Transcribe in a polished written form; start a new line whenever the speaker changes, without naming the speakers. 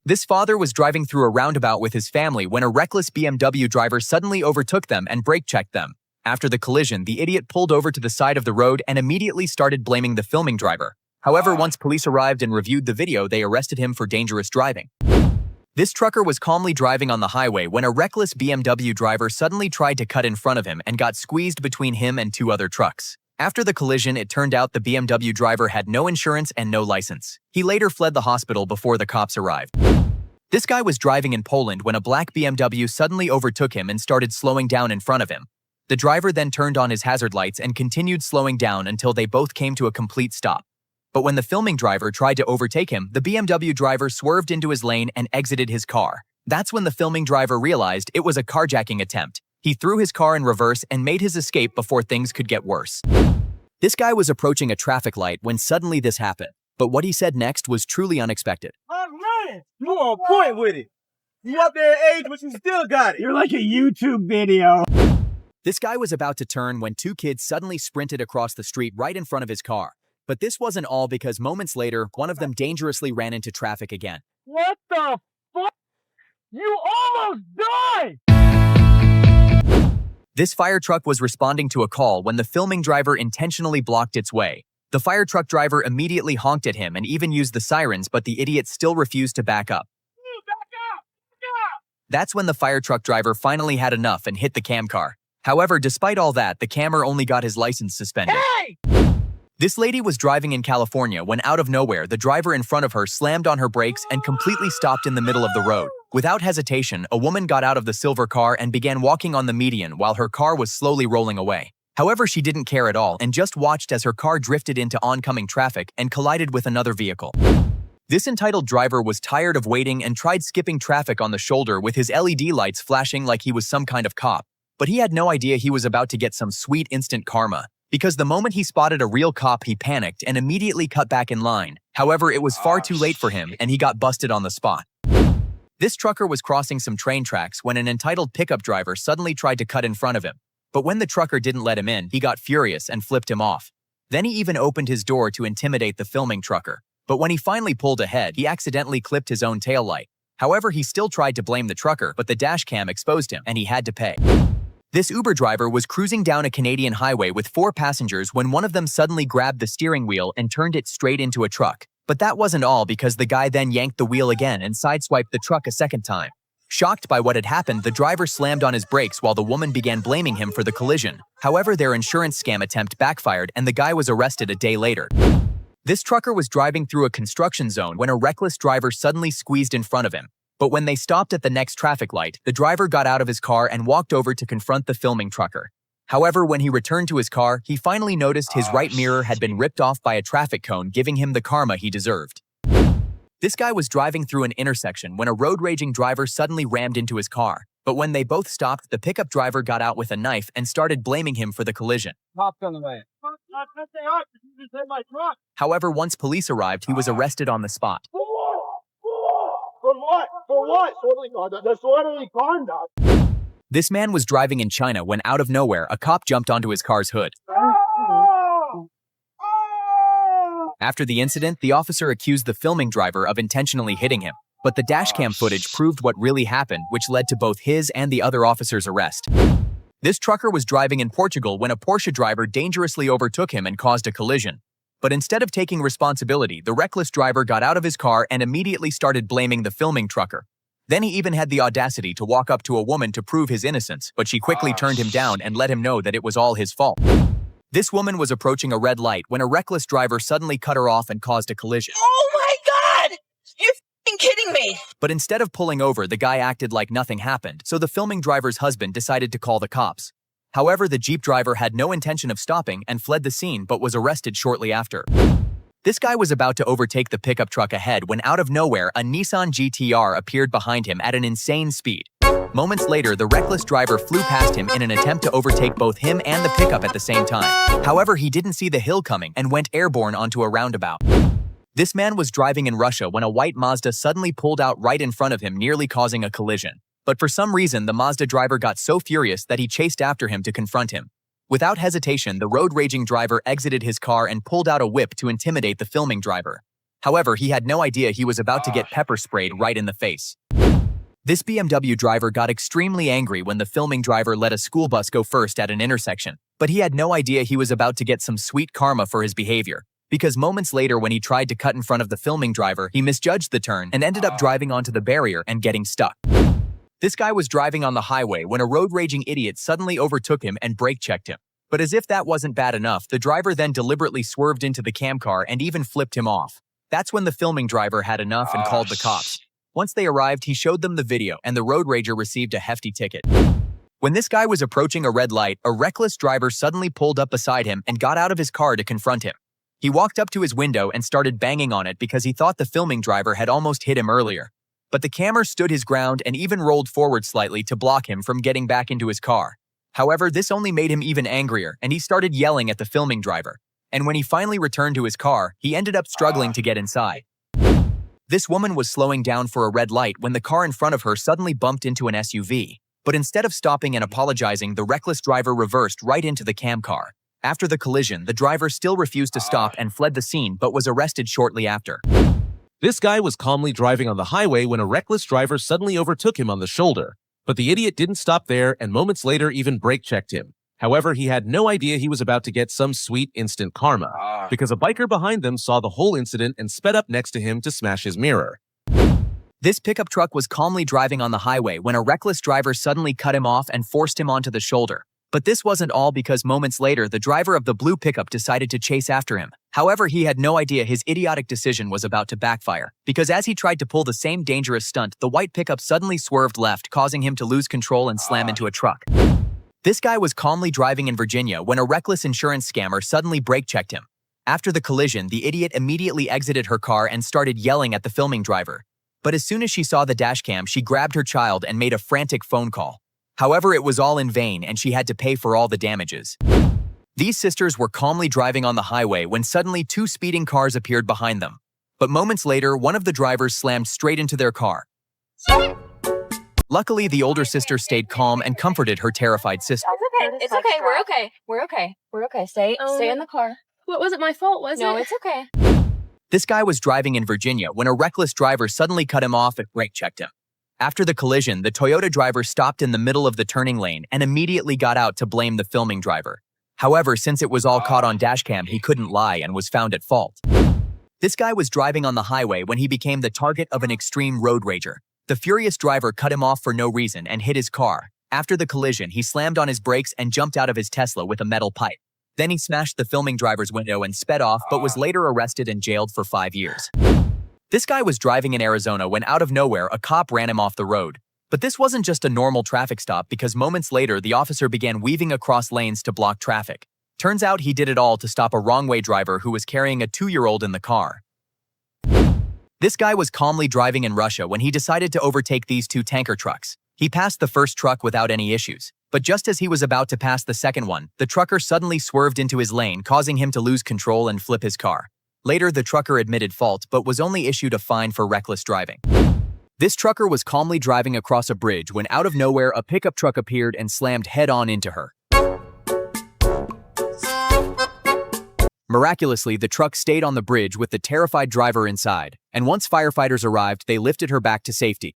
This father was driving through a roundabout with his family when a reckless BMW driver suddenly overtook them and brake-checked them. After the collision, the idiot pulled over to the side of the road and immediately started blaming the filming driver. However, once police arrived and reviewed the video, they arrested him for dangerous driving. This trucker was calmly driving on the highway when a reckless BMW driver suddenly tried to cut in front of him and got squeezed between him and two other trucks. After the collision, it turned out the BMW driver had no insurance and no license. He later fled the hospital before the cops arrived. This guy was driving in Poland when a black BMW suddenly overtook him and started slowing down in front of him. The driver then turned on his hazard lights and continued slowing down until they both came to a complete stop. But when the filming driver tried to overtake him, the BMW driver swerved into his lane and exited his car. That's when the filming driver realized it was a carjacking attempt. He threw his car in reverse and made his escape before things could get worse. This guy was approaching a traffic light when suddenly this happened. But what he said next was truly unexpected.
Man, you on point with it. You up there in age, but you still got it.
You're like a YouTube video.
This guy was about to turn when two kids suddenly sprinted across the street right in front of his car. But this wasn't all because moments later, one of them dangerously ran into traffic again.
What the fuck? You almost died!
This fire truck was responding to a call when the filming driver intentionally blocked its way. The fire truck driver immediately honked at him and even used the sirens, but the idiot still refused to back up. That's when the fire truck driver finally had enough and hit the cam car. However, despite all that, the cammer only got his license suspended.
Hey!
This lady was driving in California when out of nowhere, the driver in front of her slammed on her brakes and completely stopped in the middle of the road. Without hesitation, a woman got out of the silver car and began walking on the median while her car was slowly rolling away. However, she didn't care at all and just watched as her car drifted into oncoming traffic and collided with another vehicle. This entitled driver was tired of waiting and tried skipping traffic on the shoulder with his LED lights flashing like he was some kind of cop. But he had no idea he was about to get some sweet instant karma, because the moment he spotted a real cop, he panicked and immediately cut back in line. However, it was far too late for him and he got busted on the spot. This trucker was crossing some train tracks when an entitled pickup driver suddenly tried to cut in front of him. But when the trucker didn't let him in, he got furious and flipped him off. Then he even opened his door to intimidate the filming trucker. But when he finally pulled ahead, he accidentally clipped his own taillight. However, he still tried to blame the trucker, but the dashcam exposed him and he had to pay. This Uber driver was cruising down a Canadian highway with 4 passengers when one of them suddenly grabbed the steering wheel and turned it straight into a truck. But that wasn't all, because the guy then yanked the wheel again and sideswiped the truck a second time. Shocked by what had happened, the driver slammed on his brakes while the woman began blaming him for the collision. However, their insurance scam attempt backfired and the guy was arrested a day later. This trucker was driving through a construction zone when a reckless driver suddenly squeezed in front of him. But when they stopped at the next traffic light, the driver got out of his car and walked over to confront the filming trucker. However, when he returned to his car, he finally noticed his right mirror had been ripped off by a traffic cone, giving him the karma he deserved. This guy was driving through an intersection when a road-raging driver suddenly rammed into his car. But when they both stopped, the pickup driver got out with a knife and started blaming him for the collision.
Cops on the way. You just hit my truck.
However, once police arrived, he was arrested on the spot.
For what? For what? Disorderly conduct.
This man was driving in China when out of nowhere, a cop jumped onto his car's hood. After the incident, the officer accused the filming driver of intentionally hitting him. But the dashcam footage proved what really happened, which led to both his and the other officer's arrest. This trucker was driving in Portugal when a Porsche driver dangerously overtook him and caused a collision. But instead of taking responsibility, the reckless driver got out of his car and immediately started blaming the filming trucker. Then he even had the audacity to walk up to a woman to prove his innocence, but she quickly turned him down and let him know that it was all his fault. This woman was approaching a red light when a reckless driver suddenly cut her off and caused a collision.
Oh my God! You're f***ing kidding me!
But instead of pulling over, the guy acted like nothing happened, so the filming driver's husband decided to call the cops. However, the Jeep driver had no intention of stopping and fled the scene but was arrested shortly after. This guy was about to overtake the pickup truck ahead when out of nowhere, a Nissan GT-R appeared behind him at an insane speed. Moments later, the reckless driver flew past him in an attempt to overtake both him and the pickup at the same time. However, he didn't see the hill coming and went airborne onto a roundabout. This man was driving in Russia when a white Mazda suddenly pulled out right in front of him, nearly causing a collision. But for some reason, the Mazda driver got so furious that he chased after him to confront him. Without hesitation, the road-raging driver exited his car and pulled out a whip to intimidate the filming driver. However, he had no idea he was about to get pepper sprayed right in the face. This BMW driver got extremely angry when the filming driver let a school bus go first at an intersection, but he had no idea he was about to get some sweet karma for his behavior, because moments later when he tried to cut in front of the filming driver, he misjudged the turn and ended up driving onto the barrier and getting stuck. This guy was driving on the highway when a road-raging idiot suddenly overtook him and brake-checked him. But as if that wasn't bad enough, the driver then deliberately swerved into the cam car and even flipped him off. That's when the filming driver had enough and called the cops. Once they arrived, he showed them the video, and the road rager received a hefty ticket. When this guy was approaching a red light, a reckless driver suddenly pulled up beside him and got out of his car to confront him. He walked up to his window and started banging on it because he thought the filming driver had almost hit him earlier. But the camera stood his ground and even rolled forward slightly to block him from getting back into his car. However, this only made him even angrier, and he started yelling at the filming driver. And when he finally returned to his car, he ended up struggling to get inside. This woman was slowing down for a red light when the car in front of her suddenly bumped into an SUV. But instead of stopping and apologizing, the reckless driver reversed right into the cam car. After the collision, the driver still refused to stop and fled the scene but was arrested shortly after.
This guy was calmly driving on the highway when a reckless driver suddenly overtook him on the shoulder. But the idiot didn't stop there and moments later even brake-checked him. However, he had no idea he was about to get some sweet instant karma, because a biker behind them saw the whole incident and sped up next to him to smash his mirror.
This pickup truck was calmly driving on the highway when a reckless driver suddenly cut him off and forced him onto the shoulder. But this wasn't all, because moments later, the driver of the blue pickup decided to chase after him. However, he had no idea his idiotic decision was about to backfire, because as he tried to pull the same dangerous stunt, the white pickup suddenly swerved left, causing him to lose control and slam into a truck. This guy was calmly driving in Virginia when a reckless insurance scammer suddenly brake-checked him. After the collision, the idiot immediately exited her car and started yelling at the filming driver. But as soon as she saw the dashcam, she grabbed her child and made a frantic phone call. However, it was all in vain and she had to pay for all the damages. These sisters were calmly driving on the highway when suddenly two speeding cars appeared behind them. But moments later, one of the drivers slammed straight into their car. Luckily, the older sister stayed calm and comforted her terrified sister.
It's okay. It's okay. We're okay. We're okay. We're okay. Stay in the car.
What was it my fault, was it?
No, it's okay.
This guy was driving in Virginia when a reckless driver suddenly cut him off and brake-checked him. After the collision, the Toyota driver stopped in the middle of the turning lane and immediately got out to blame the filming driver. However, since it was all caught on dashcam, he couldn't lie and was found at fault. This guy was driving on the highway when he became the target of an extreme road rager. The furious driver cut him off for no reason and hit his car. After the collision, he slammed on his brakes and jumped out of his Tesla with a metal pipe. Then he smashed the filming driver's window and sped off, but was later arrested and jailed for 5 years. This guy was driving in Arizona when out of nowhere, a cop ran him off the road. But this wasn't just a normal traffic stop, because moments later, the officer began weaving across lanes to block traffic. Turns out he did it all to stop a wrong-way driver who was carrying a 2-year-old in the car. This guy was calmly driving in Russia when he decided to overtake these two tanker trucks. He passed the first truck without any issues. But just as he was about to pass the second one, the trucker suddenly swerved into his lane, causing him to lose control and flip his car. Later, the trucker admitted fault but was only issued a fine for reckless driving. This trucker was calmly driving across a bridge when out of nowhere a pickup truck appeared and slammed head-on into her. Miraculously, the truck stayed on the bridge with the terrified driver inside, and once firefighters arrived, they lifted her back to safety.